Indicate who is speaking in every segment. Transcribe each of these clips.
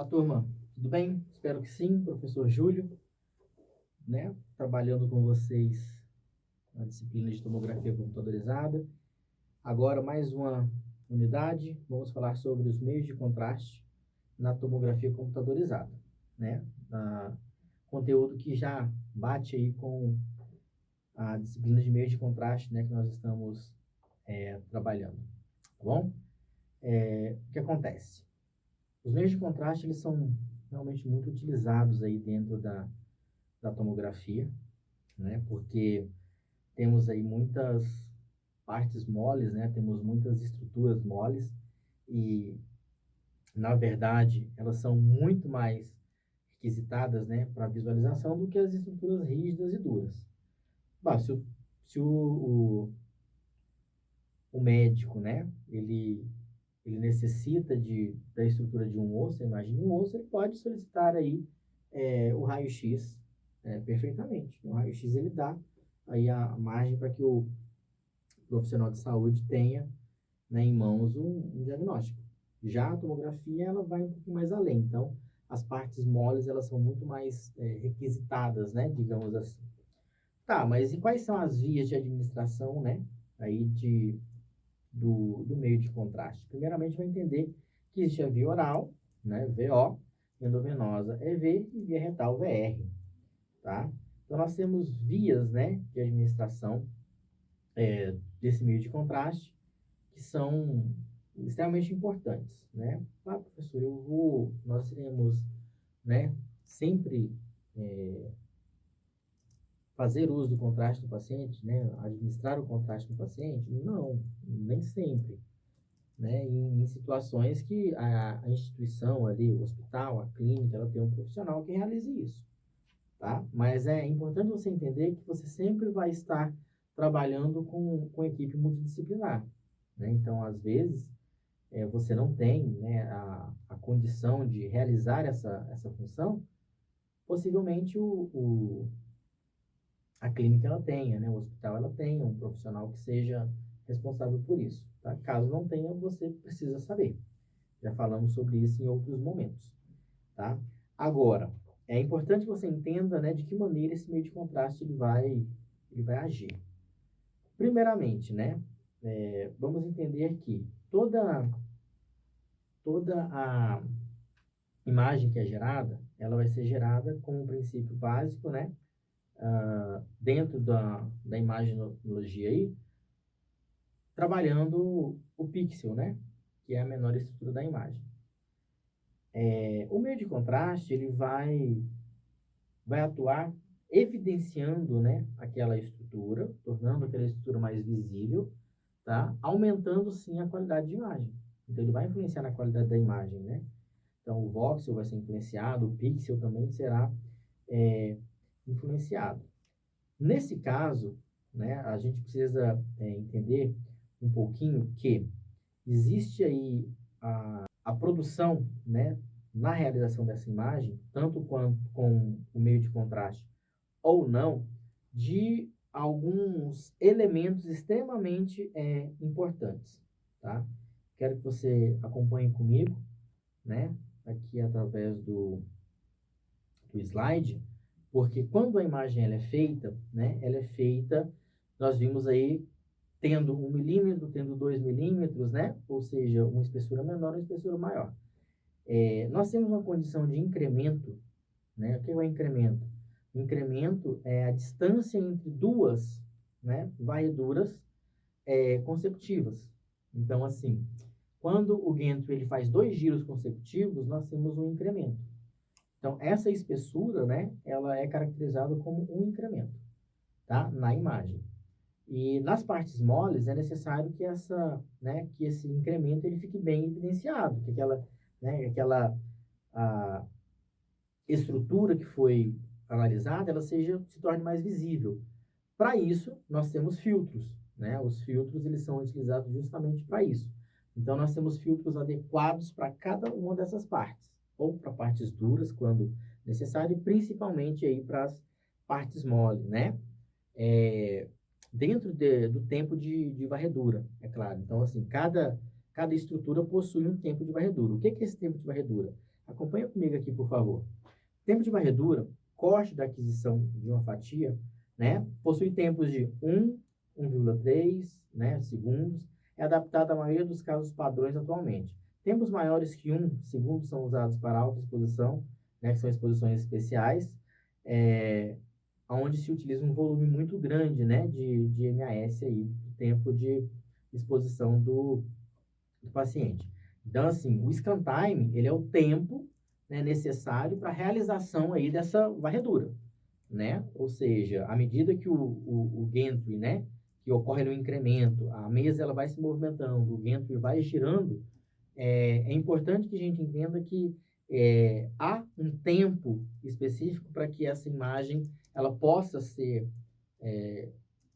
Speaker 1: Olá, turma. Tudo bem? Espero que sim, professor Júlio, né? Trabalhando com vocês na disciplina de tomografia computadorizada. Agora, mais uma unidade. Vamos falar sobre os meios de contraste na tomografia computadorizada, né? Conteúdo que já bate aí com a disciplina de meios de contraste, né? Que nós estamos trabalhando, tá bom? O que acontece? Os meios de contraste, eles são realmente muito utilizados aí dentro da tomografia, né? Porque temos aí muitas partes moles, né? Temos muitas estruturas moles e, na verdade, elas são muito mais requisitadas, né, para visualização do que as estruturas rígidas e duras. Bah, se o médico, né, ele necessita da estrutura de um osso, imagine um osso, ele pode solicitar aí o raio-x perfeitamente. O raio-x ele dá aí a margem para que o profissional de saúde tenha, né, em mãos um diagnóstico. Já a tomografia, ela vai um pouco mais além. Então, as partes moles, elas são muito mais requisitadas, né, digamos assim. Tá, mas e quais são as vias de administração, né, aí do meio de contraste? Primeiramente, vai entender que existe a via oral, né, VO, endovenosa EV e via retal VR, tá? Então, nós temos vias, né, de administração desse meio de contraste que são extremamente importantes, né? Ah, professor, nós iremos, né, sempre fazer uso do contraste do paciente, né, administrar o contraste no paciente? Não, nem sempre, né? Em situações que a instituição ali, o hospital, a clínica, ela tem um profissional que realize isso, tá? Mas é importante você entender que você sempre vai estar trabalhando com equipe multidisciplinar, né? Então, às vezes, você não tem, né, a condição de realizar essa função, possivelmente a clínica ela tenha, né, o hospital ela tenha um profissional que seja responsável por isso, tá? Caso não tenha, você precisa saber. Já falamos sobre isso em outros momentos, tá? Agora, é importante que você entenda, né, de que maneira esse meio de contraste ele vai agir. Primeiramente, né, vamos entender que toda a imagem que é gerada, ela vai ser gerada com um princípio básico, né, dentro da imagenologia aí, trabalhando o pixel, né, que é a menor estrutura da imagem. O meio de contraste, ele vai atuar evidenciando, né, aquela estrutura, tornando aquela estrutura mais visível, tá? Aumentando, sim, a qualidade de imagem. Então, ele vai influenciar na qualidade da imagem, né? Então, o voxel vai ser influenciado, o pixel também será influenciado. Nesse caso, né, a gente precisa entender um pouquinho que existe aí a produção, né, na realização dessa imagem, tanto quanto com o meio de contraste ou não, de alguns elementos extremamente importantes, tá? Quero que você acompanhe comigo, né, aqui através do slide, porque quando a imagem ela é feita, né, ela é feita, nós vimos aí, tendo 1 milímetro, tendo 2 milímetros, né, ou seja, uma espessura menor, uma espessura maior. Nós temos uma condição de incremento, né, o que é o incremento? O incremento é a distância entre duas, né, varreduras consecutivas. Então, assim, quando o Gantry ele faz 2 giros consecutivos, nós temos um incremento. Então, essa espessura, né, ela é caracterizada como um incremento, tá, na imagem. E nas partes moles é necessário que que esse incremento ele fique bem evidenciado, que aquela a estrutura que foi analisada, ela se torne mais visível. Para isso, nós temos filtros, né? Os filtros eles são utilizados justamente para isso. Então, nós temos filtros adequados para cada uma dessas partes, ou para partes duras, quando necessário, e principalmente aí para as partes moles, né? Dentro do tempo de varredura, é claro. Então, assim, cada estrutura possui um tempo de varredura. O que é esse tempo de varredura? Acompanha comigo aqui, por favor. Tempo de varredura, corte da aquisição de uma fatia, né, possui tempos de 1,3, né, segundos, é adaptado à maioria dos casos padrões atualmente. Tempos maiores que 1 segundo são usados para alta exposição, né, que são exposições especiais, onde se utiliza um volume muito grande, né, de MAS aí, do tempo de exposição do paciente. Então, assim, o scan time, ele é o tempo, né, necessário para a realização aí dessa varredura, né? Ou seja, à medida que o gantry, né, que ocorre no incremento, a mesa ela vai se movimentando, o gantry vai girando, é importante que a gente entenda que há um tempo específico para que essa imagem ela possa ser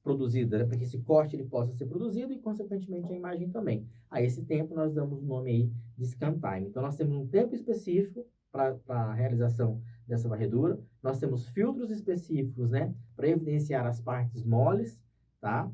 Speaker 1: produzida, né? Para que esse corte ele possa ser produzido e, consequentemente, a imagem também. A esse tempo, nós damos o nome aí de scan time. Então, nós temos um tempo específico para a realização dessa varredura. Nós temos filtros específicos, né, para evidenciar as partes moles, tá?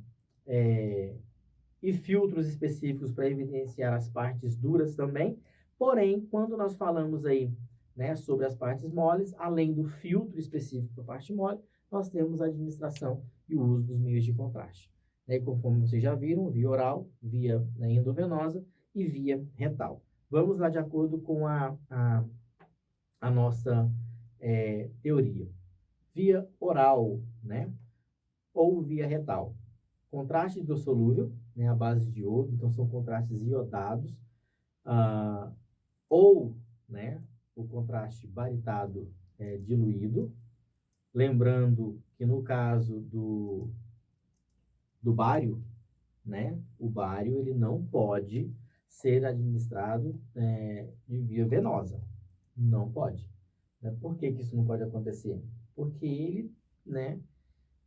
Speaker 1: E filtros específicos para evidenciar as partes duras também. Porém, quando nós falamos aí, né, sobre as partes moles, além do filtro específico para a parte mole, nós temos a administração e o uso dos meios de contraste. E conforme vocês já viram, via oral, via, né, endovenosa e via retal. Vamos lá de acordo com a nossa teoria. Via oral, né, ou via retal. Contraste hidrossolúvel, né, à base de iodo, então são contrastes iodados, ou, né, o contraste baritado diluído, lembrando que no caso do bário, né, o bário ele não pode ser administrado de via venosa, não pode. Né? Por que isso não pode acontecer? Porque ele, né,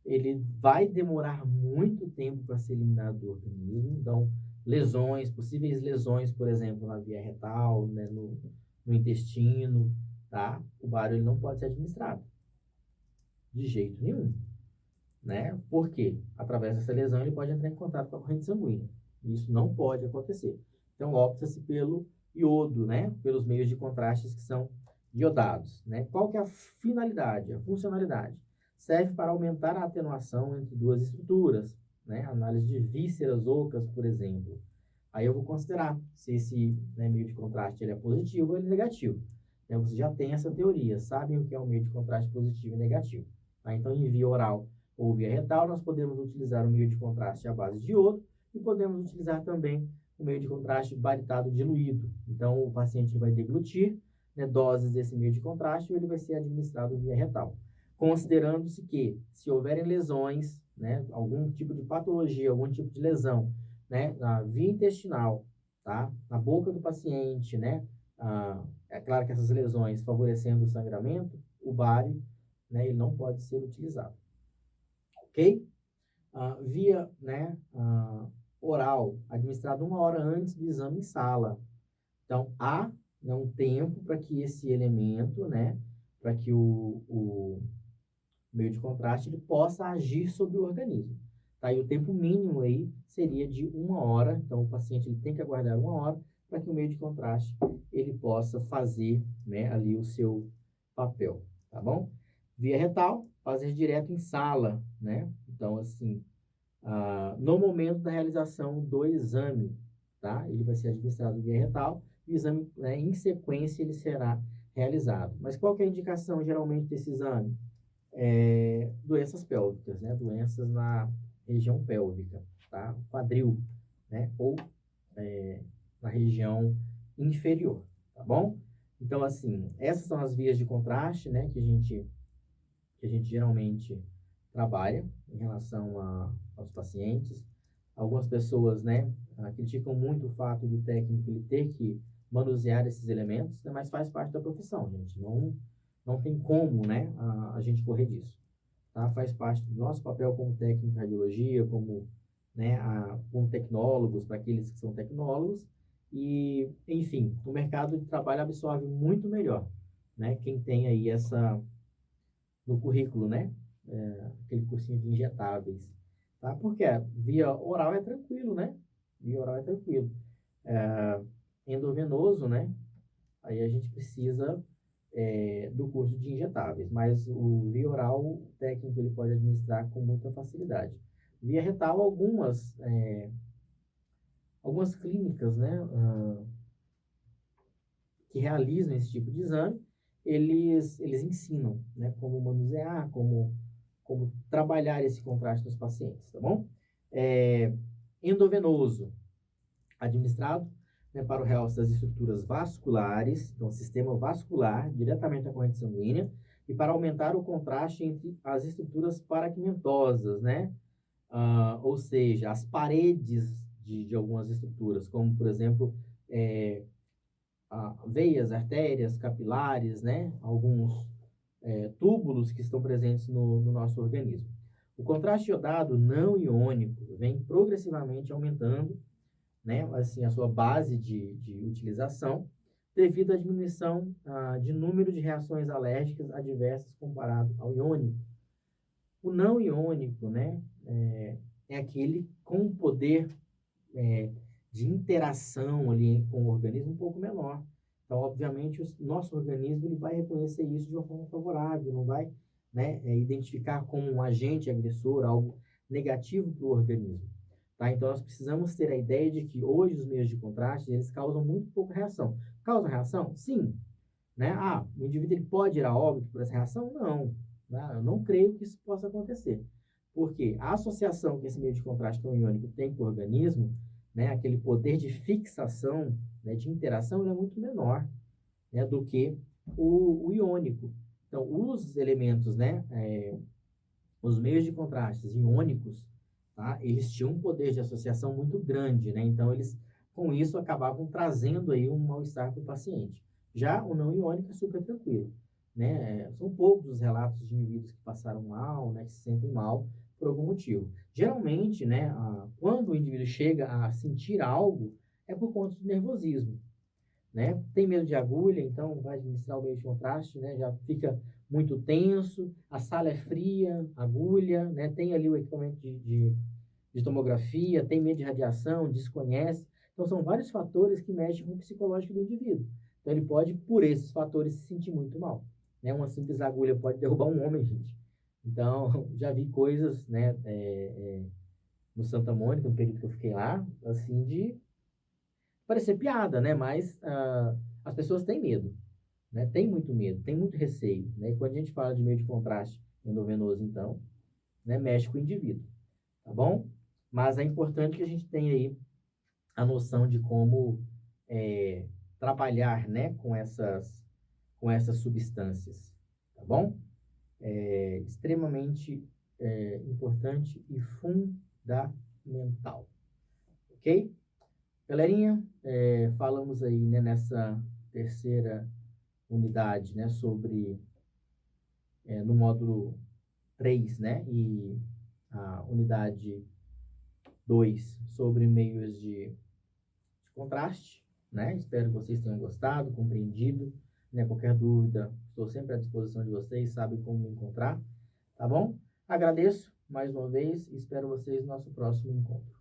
Speaker 1: ele vai demorar muito tempo para ser eliminado do organismo. Então, lesões, possíveis lesões, por exemplo, na via retal, né, no intestino, tá? O bário ele não pode ser administrado de jeito nenhum, né? Por quê? Através dessa lesão ele pode entrar em contato com a corrente sanguínea. Isso não pode acontecer. Então, opta-se pelo iodo, né? Pelos meios de contrastes que são iodados, né? Qual que é a finalidade, a funcionalidade? Serve para aumentar a atenuação entre duas estruturas, né? Análise de vísceras ocas, por exemplo. Aí eu vou considerar se esse, né, meio de contraste ele é positivo ou ele é negativo. Então, você já tem essa teoria, sabem o que é um meio de contraste positivo e negativo. Tá? Então, em via oral ou via retal, nós podemos utilizar o meio de contraste à base de iodo e podemos utilizar também o meio de contraste baritado diluído. Então, o paciente vai deglutir, né, doses desse meio de contraste e ele vai ser administrado via retal. Considerando-se que, se houverem lesões, né, algum tipo de patologia, algum tipo de lesão, né, na via intestinal, tá, na boca do paciente, né, é claro que essas lesões favorecendo o sangramento, o bário, né, ele não pode ser utilizado. Ok? Via, né, oral, administrado 1 hora antes do exame em sala. Então, há, né, um tempo para que esse elemento, né, para que o meio de contraste ele possa agir sobre o organismo. Tá? E o tempo mínimo aí seria de 1 hora. Então, o paciente ele tem que aguardar 1 hora para que o meio de contraste ele possa fazer, né, ali o seu papel, tá bom? Via retal, fazer direto em sala, né? Então, assim, no momento da realização do exame, tá? Ele vai ser administrado via retal e o exame, né, em sequência, ele será realizado. Mas qual que é a indicação, geralmente, desse exame? Doenças pélvicas, né? Doenças na região pélvica, tá? Quadril, né? Ou na região inferior, tá bom? Então, assim, essas são as vias de contraste, né? Que a gente geralmente trabalha em relação aos pacientes. Algumas pessoas, né, criticam muito o fato do técnico ele ter que manusear esses elementos, né, mas faz parte da profissão, gente. Não tem como, né, a gente correr disso. Tá? Faz parte do nosso papel como técnico de radiologia, como, né, como tecnólogos, para aqueles que são tecnólogos. E, enfim, o mercado de trabalho absorve muito melhor, né, quem tem aí no currículo, né, aquele cursinho de injetáveis, tá? Porque via oral é tranquilo, né? Via oral é tranquilo. Endovenoso, né? aí a gente precisa do curso de injetáveis, mas o via oral, o técnico ele pode administrar com muita facilidade. Via retal, algumas clínicas, né, que realizam esse tipo de exame, eles ensinam, né, como manusear, como trabalhar esse contraste nos pacientes, tá bom? Endovenoso, administrado, né, para o realce das estruturas vasculares, então sistema vascular, diretamente na corrente sanguínea, e para aumentar o contraste entre as estruturas paraquimentosas, né? Ou seja, as paredes de algumas estruturas, como, por exemplo, veias, artérias, capilares, né? Alguns túbulos que estão presentes no nosso organismo. O contraste iodado não iônico vem progressivamente aumentando, né, assim, a sua base de utilização, devido à diminuição de número de reações alérgicas adversas comparado ao iônico. O não iônico, né, é aquele com poder de interação ali com o organismo um pouco menor. Então, obviamente, o nosso organismo ele vai reconhecer isso de uma forma favorável, não vai, né, identificar como um agente agressor, algo negativo para o organismo. Tá? Então, nós precisamos ter a ideia de que hoje os meios de contraste, eles causam muito pouca reação. Causa reação? Sim. Né? O indivíduo ele pode ir a óbito por essa reação? Não. Né? Eu não creio que isso possa acontecer. Porque a associação que esse meio de contraste não iônico tem com o organismo, né, aquele poder de fixação, né, de interação, ele é muito menor, né, do que o iônico. Então, os elementos, né, os meios de contrastes iônicos, tá, eles tinham um poder de associação muito grande, né? Então, eles, com isso, acabavam trazendo aí um mal-estar para o paciente. Já o não iônico é super tranquilo, né? São poucos os relatos de indivíduos que passaram mal, né, que se sentem mal por algum motivo. Geralmente, né, quando o indivíduo chega a sentir algo, é por conta de nervosismo, né? Tem medo de agulha, então vai administrar o meio de contraste, né? Já fica muito tenso, a sala é fria, agulha, né? Tem ali o equipamento de tomografia, tem medo de radiação, desconhece. Então, são vários fatores que mexem com o psicológico do indivíduo. Então, ele pode, por esses fatores, se sentir muito mal, né? Uma simples agulha pode derrubar um homem, gente. Então, já vi coisas, né, no Santa Mônica, no período que eu fiquei lá, assim, de parecer piada, né? Mas as pessoas têm medo, né? Tem muito medo, tem muito receio, né? E quando a gente fala de meio de contraste endovenoso, então, né, mexe com o indivíduo, tá bom? Mas é importante que a gente tenha aí a noção de como trabalhar, né, com essas substâncias, tá bom? É extremamente importante e fundamental, ok? Galerinha, falamos aí, né, nessa terceira unidade, né, sobre, no módulo 3, né, e a unidade 2 sobre meios de contraste, né, espero que vocês tenham gostado, compreendido, né, qualquer dúvida, estou sempre à disposição de vocês, sabem como me encontrar, tá bom? Agradeço mais uma vez e espero vocês no nosso próximo encontro.